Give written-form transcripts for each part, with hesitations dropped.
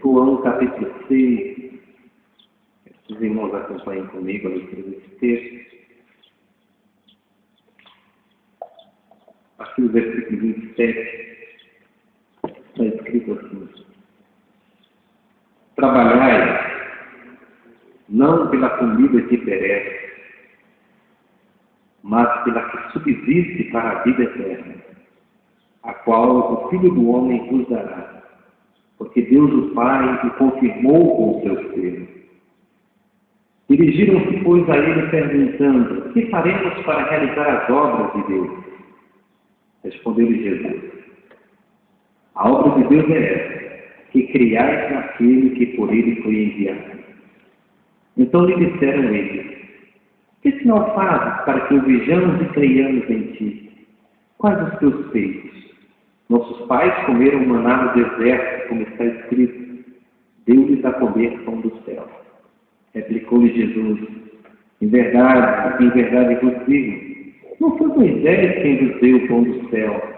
João capítulo 6, os irmãos acompanhem comigo a leitura desse texto. A partir do versículo 27, está escrito assim: trabalhai não pela comida que perece, mas pela que subsiste para a vida eterna, a qual o Filho do Homem vos dará, porque Deus o Pai o confirmou com o seu selo. Dirigiram-se, pois, a ele perguntando: que faremos para realizar as obras de Deus? Respondeu-lhe Jesus: a obra de Deus é essa, que criais naquele que por ele foi enviado. Então lhe disseram eles: que sinal fazes para que o vejamos e creiamos em ti? Quais os teus feitos? Nossos pais comeram maná no deserto, como está escrito: deu-lhes a comer pão do céu. Replicou-lhe Jesus: em verdade vos digo, não foi Moisés quem vos deu o pão do céu.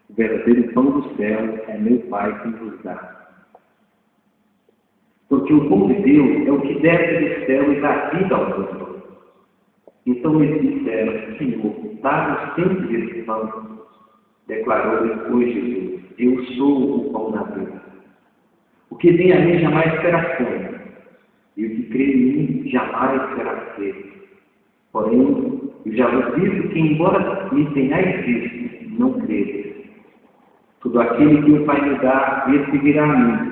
O verdadeiro pão do céu é meu Pai quem vos dá. Porque o pão de Deus é o que desce do céu e dá vida ao mundo. Então eles disseram: Senhor, dá-nos sempre esse pão. Declarou depois Jesus: eu sou o pão da vida. O que vem a mim jamais terá fome, e o que crê em mim jamais terá sede. Porém, eu já vos digo que, embora me tenhais visto, não credes. Todo aquele que o Pai me dá, esse virá a mim.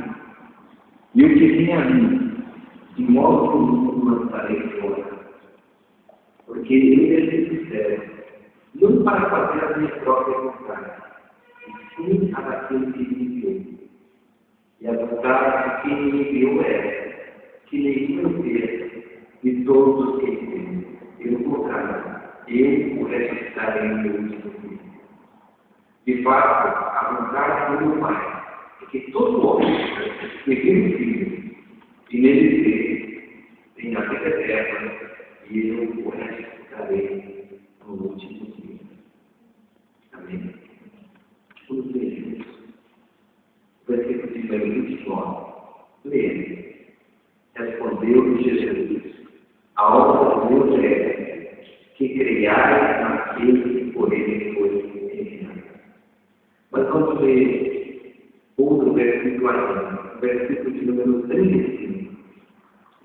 E o que vem a mim, de modo nenhum lançarei fora. Porque ele é sincero, não para fazer a minha própria vontade, e sim a daquele que me enviou. E a vontade de quem me enviou é que nenhum perca de todos os que entendem. Pelo contrário, eu o ressuscitarei no último dia. De fato, a vontade do meu Pai é que todo homem que vê o Filho e nele crê tenha a vida eterna, e eu o ressuscitarei no último dia. Amém. Tudo bem, versículo de 29. Leia. Respondeu Jesus: a obra de Deus é que creiais naquele que por ele foi enviado. Mas vamos ler outro versículo ainda, versículo de número 35.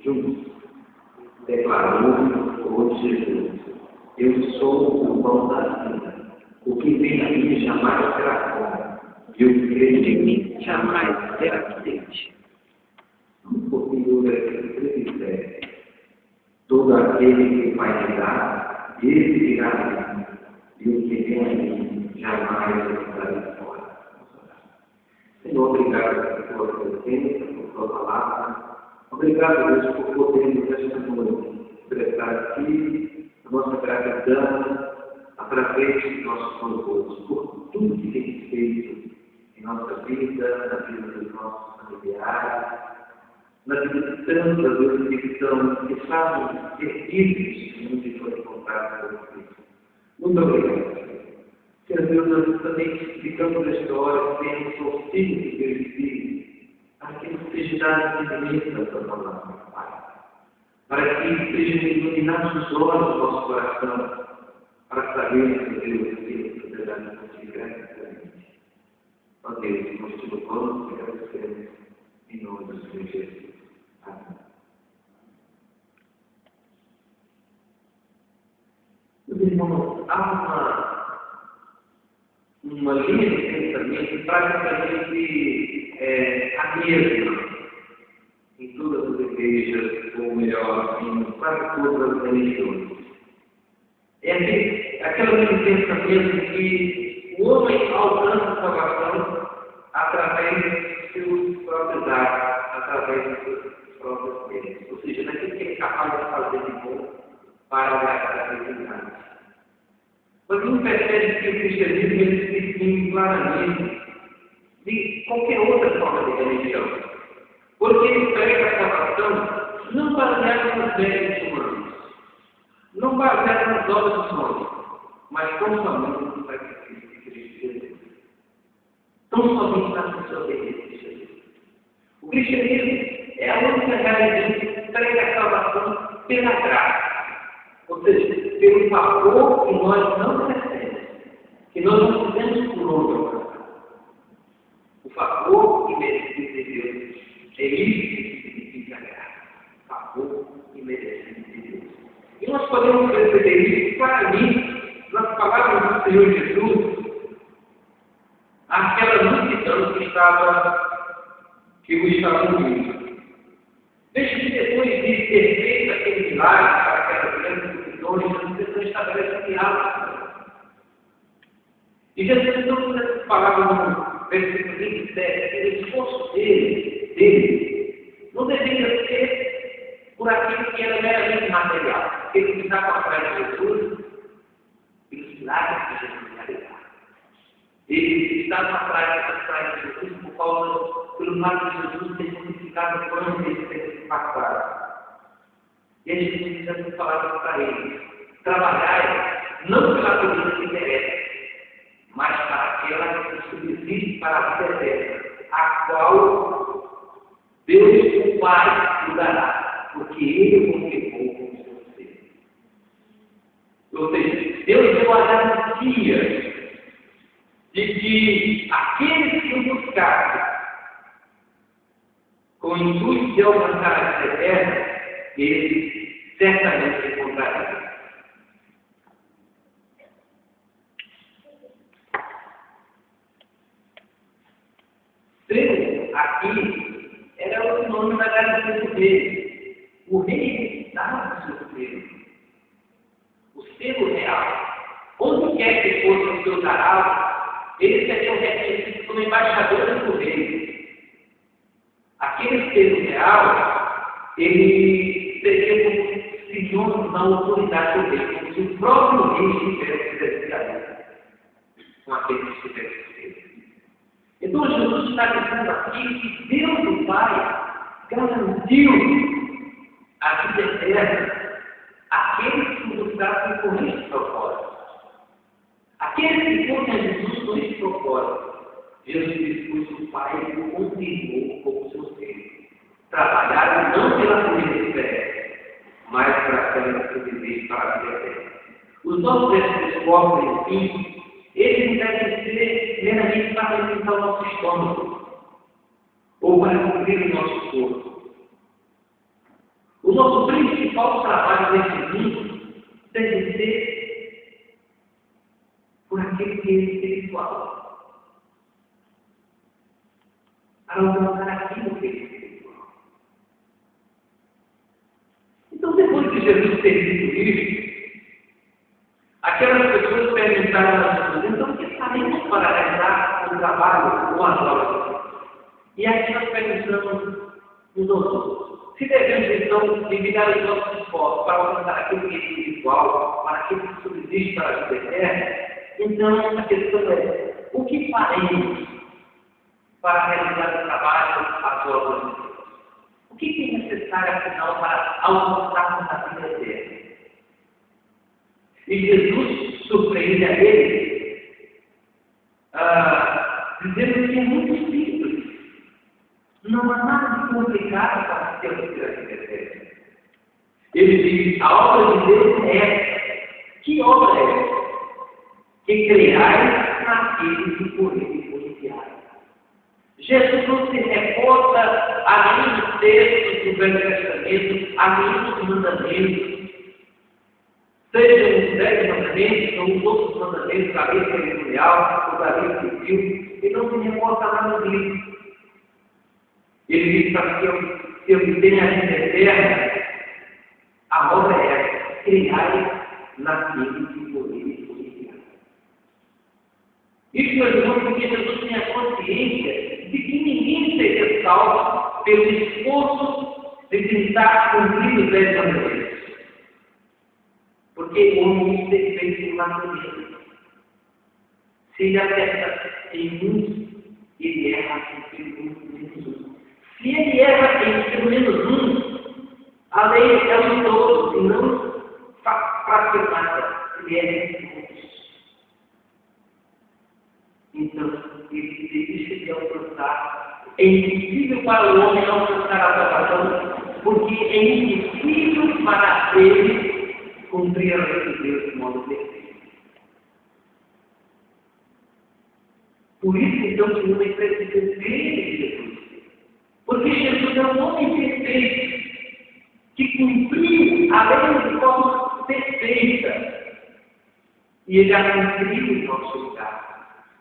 Juntos. Declarou hoje Jesus: eu sou o pão da vida. O que vem a mim jamais terá fome, e o que crê em mim jamais terá sede. Um pouquinho do versículo 37. Todo aquele que o Pai me dá, esse virá a mim, e o que vem a mim jamais lançarei fora. Senhor, obrigado por tua presença, por tua palavra. Obrigado, Deus, por podermos esta noite expressar aqui a nossa gratidão através dos nossos louvores, por tudo que tem feito em nossa vida, na vida dos nossos familiares, na vida de tantas vezes que estavam perdidos onde foi encontrado por Cristo. Muito obrigado, Senhor. Senhor Deus, nós também ficamos nesta hora tendo consigo de Teu Espírito, para que nos seja dado entendimento da Tua palavra, Pai. Para que sejam iluminados os olhos do nosso coração, para sabermos que Deus Espírito poderá nos considerar diferente. Ó Deus, nós te louvamos e agradecemos em nome do Senhor Jesus. Amém. Meus irmãos, há uma linha de pensamento praticamente a mesma em todas as igrejas, ou melhor, em quase todas as religiões. É aquela linha de pensamento que o homem alcança a salvação através dos seus próprios atos, através dos seus próprios méritos, ou seja, naquilo que ele é capaz de fazer de bom para agradar a divindade. Mas não percebe que o cristianismo ele se distingue claramente de qualquer outra forma de religião, porque ele prega a salvação não baseado nos méritos humanos, não baseado nas obras dos homens, mas tão somente no sacrifício de Cristo Jesus. Tão somente na pessoa de Cristo Jesus. O cristianismo é a única realidade que prega a salvação pela graça. Ou seja, pelo favor que nós não merecemos, que nós não fizemos por obra. O favor imerecido de Deus é isso que significa graça. Favor imerecido de Deus. E nós podemos perceber isso claramente nas palavras do Senhor Jesus, aquela multidão que o estava ouvindo. Veja que depois de ter feito aquele milagre para aquelas grandes multidões, Jesus estabelece um diálogo. E Jesus não usa essas palavras no versículo 27, que o esforço dele não deveria ser por aquilo que era meramente material. Porque ele estava atrás de Jesus e os milagres que Jesus realizava. Ele estava atrás de Jesus por causa pelo fato de Jesus ter significado quando ele ter passado. E a gente precisa falar para ele: trabalhar não pela comida que merece, mas para aquela que subsiste para a vida eterna, a qual Deus o Pai o dará, porque Ele confirmou com o seu ser. Ou seja, Deus deu a garantia de que aqueles que o buscassem com o intuito de alcançar a vida eterna, eles certamente encontrarão. Deus aqui era o nome da garantia do rei. O rei dava o seu selo. O selo real. Onde quer que fosse o seu arauto, eles seriam reconhecidos como embaixadores do rei. Aquele selo real, ele seria como sinônimo da autoridade do rei, como se o próprio rei estivesse ali, com aquele que estivesse selo. Então Jesus está dizendo aqui que Deus o Pai garantiu a vida eterna àqueles que o buscassem com esse propósito. Aqueles que fossem a Jesus com esse propósito, Jesus disse: pois o Pai o confirmou como seu filho. Trabalharam não pela comida que merece, mas para aquela que vive para a vida eterna. Os nossos esforços, enfim, eles não devem ser meramente para alimentar o nosso estômago ou para cumprir o nosso corpo. O nosso principal trabalho nesse mundo deve ser por aquele que é espiritual, para alcançar aquilo que é espiritual. Então, depois de Jesus ter dito isso, aquelas pessoas perguntaram a Jesus: então o que faremos para realizar o trabalho com as obras? E aqui nós perguntamos nos outros: se devemos então dividir os nossos esforços para alcançar aquilo que é espiritual, para aquilo que subsiste para a vida eterna, então a questão é: o que faremos para realizar o trabalho, as obras de Deus? O que é necessário, afinal, para alcançarmos a vida eterna? E Jesus surpreende a ele, dizendo que é muito simples. Não há nada de complicado para ter uma vida eterna. Ele diz: a obra de Deus é essa. Que obra é essa? Que creais naquele que por ele foi enviado. Jesus não se reporta a nenhum texto do Velho Testamento, a nenhum mandamento, seja os 10 mandamentos ou os outros mandamentos da lei cerimonial ou da lei civil, ele não se reporta nada disso. Ele diz: para que eu tenha a vida eterna, a obra é essa: criar naquele que por ele foi enviado. Isso, meus irmãos, porque Jesus tinha consciência de que ninguém seria salvo pelo esforço de tentar cumprir os 10 mandamentos. Porque o homem é feito por natureza. Se ele acerta em um, ele erra em pelo menos um. Se ele erra em pelo menos um, a lei é um todo, e não fracionada. Ele erra em todos. Então, ele deixa de alcançar. É impossível para o homem alcançar a salvação, porque é impossível para ele cumprir a lei de Deus de modo perfeito. Por isso, então, que o homem precisa crer em Jesus. Porque Jesus é um homem perfeito, que cumpriu a lei de forma perfeita. E ele a cumpriu em nosso lugar.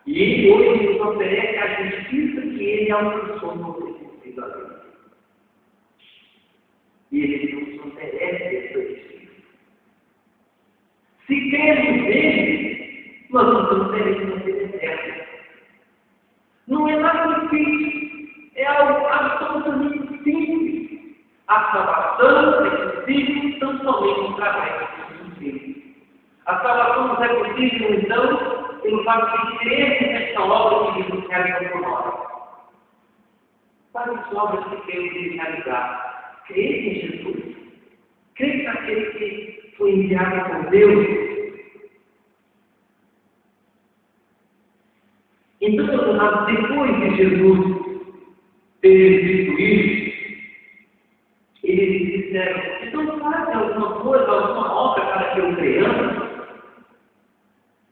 E ele hoje nos oferece a justiça que ele alcançou no exercício da lei. E ele nos oferece essa justiça. Se cremos nele, nós não vamos ter uma vida eterna. Não é nada difícil, é algo absolutamente simples. A salvação é possível tão somente através do Filho. A salvação nos é possível, então, pelo fato de crermos nesta obra que Jesus realizou por nós. Quais obras que queremos realizar? Crer em Jesus. Crer naquele que foi enviado por Deus. Então, depois de Jesus ter dito isso, eles disseram: então faça alguma coisa, alguma obra para que eu creiamos.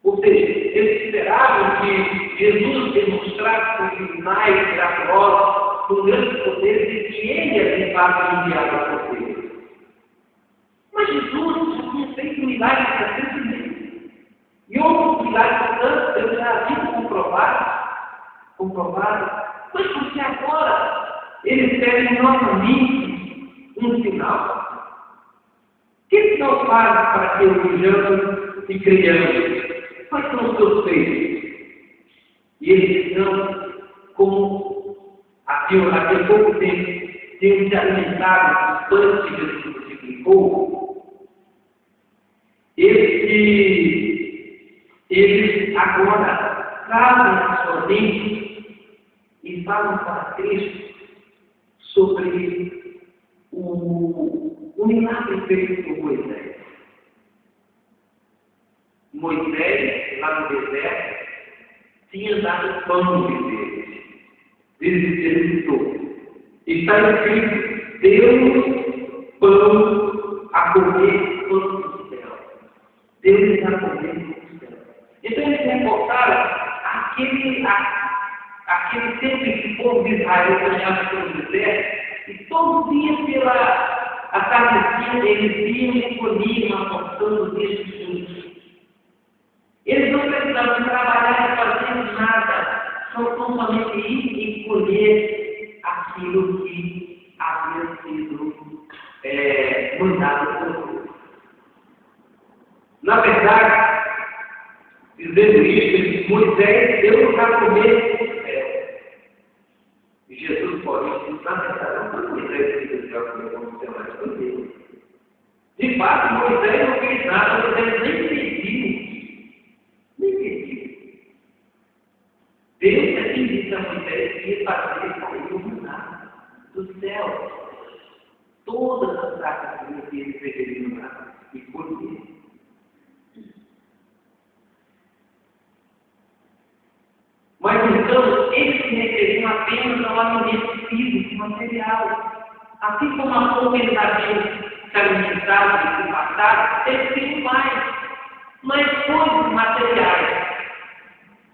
Ou seja, eles esperavam que Jesus demonstrasse com sinais miraculosos, com grandes poderes, e que ele é de fato enviado por Deus. Mas Jesus já tinha feito milagres para mesmo. E outros milagres tantos eu já havia comprovado, mas porque agora eles pedem novamente um sinal. Que sinal faz para que eu vejamos e creiamos? Quais são os seus feitos? E eles estão, como até pouco tempo, têm se alimentado dos pães que Jesus multiplicou. Eles agora trazem a sua mente e falam para Cristo sobre o milagre feito por Moisés. Moisés, lá no deserto, tinha dado pão de Deus. Ele visitou. Está escrito: Deus pão a comer pão do céu. Deus está comendo do céu. Então eles reportaram aquele tempo em que o povo de Israel caminhava pelo deserto, e todo dia pela atardecia eles iam e colhiam a porção desses frutos. Eles não precisavam trabalhar e fazer nada, só somente ir e colher aquilo que havia sido mandado por Deus. Na verdade, dizendo isso, Moisés deu para comer do céu. E Jesus pode dizer: na verdade, não foi Moisés que deu para comer do céu, mas foi Deus. De fato, Moisés não fez nada, Moisés nem pediu. Deus é quem disse a Moisés que ia fazer sair o maná do céu. Todas as pragas que ele deveriam maná e colher. Mas então, eles se referiam apenas ao alimento físico, material. Assim como a pouco eles haviam se alimentado e se passado, eles queriam mais coisas materiais.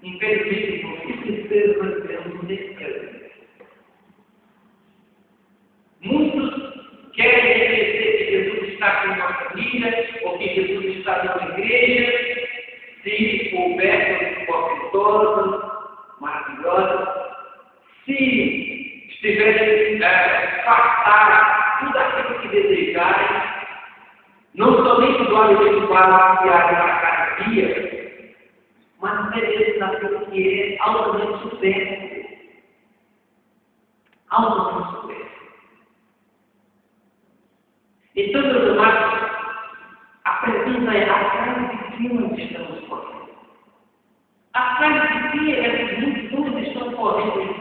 Infelizmente, muitos seres nós temos nesse caso. Muitos querem reconhecer que Jesus está com uma família, ou que Jesus está numa igreja, se houver hipócritas maravilhosas, se estiverem fartar tudo aquilo que desejarem, não somente do alimento básico que há na cada dia, mas merece daquilo que é altamente supérfluo. Altamente supérfluo. Então, meus amados, a pergunta é: atrás de quem nós estamos correndo? Atrás de quem é que muitos estão correndo?